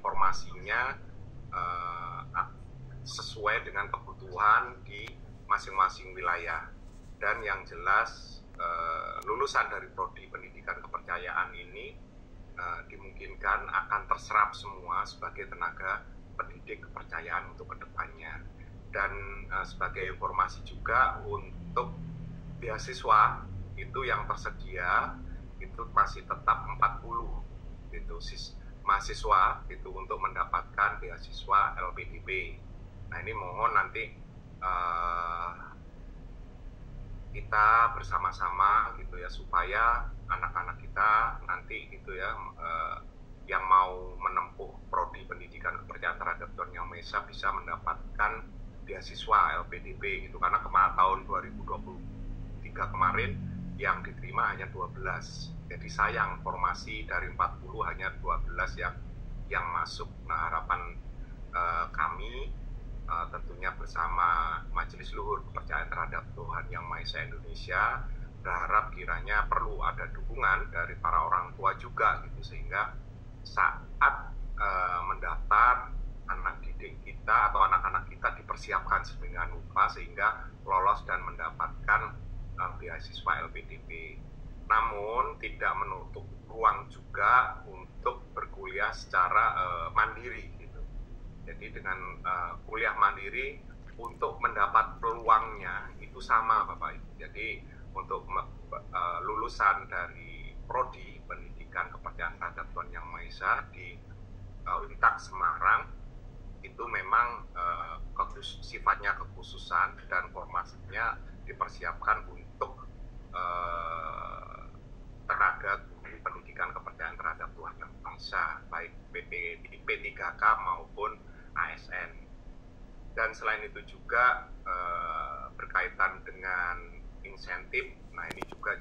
informasinya sesuai dengan kebutuhan di masing-masing wilayah. Dan yang jelas lulusan dari prodi pendidikan kepercayaan ini dimungkinkan akan terserap semua sebagai tenaga pendidik kepercayaan untuk kedepannya. Dan sebagai informasi juga untuk beasiswa itu yang tersedia itu masih tetap 40 gitu mahasiswa itu untuk mendapatkan beasiswa LPDP. Nah ini mohon nanti kita bersama-sama gitu ya supaya anak-anak kita nanti gitu ya yang mau menempuh prodi pendidikan kepercayaan terhadap Tuhan Yang Maha Esa bisa mendapatkan beasiswa LPDP gitu, karena tahun 2023 kemarin yang diterima hanya 12. Jadi sayang formasi dari 40 hanya 12 yang masuk. Nah harapan kami tentunya bersama Majelis Luhur Kepercayaan Terhadap Tuhan Yang Maha Esa Indonesia berharap kiranya perlu ada dukungan dari para orang tua juga gitu, sehingga saat mendaftar anak didik kita atau anak-anak kita dipersiapkan sedemikian rupa sehingga lolos dan mendapatkan beasiswa LPDP. Namun tidak menutup ruang juga untuk berkuliah secara mandiri gitu. Jadi dengan kuliah mandiri untuk mendapat peluangnya itu sama Bapak Ibu. Jadi untuk lulusan dari prodi pendidikan kepercayaan terhadap Tuhan Yang Maha Esa di Untak Semarang itu memang sifatnya kekhususan dan formasinya dipersiapkan untuk tenaga guru pendidikan kepercayaan terhadap Tuhan Yang Maha Esa, baik P3K maupun ASN. Dan selain itu juga berkaitan dengan insentif, nah ini juga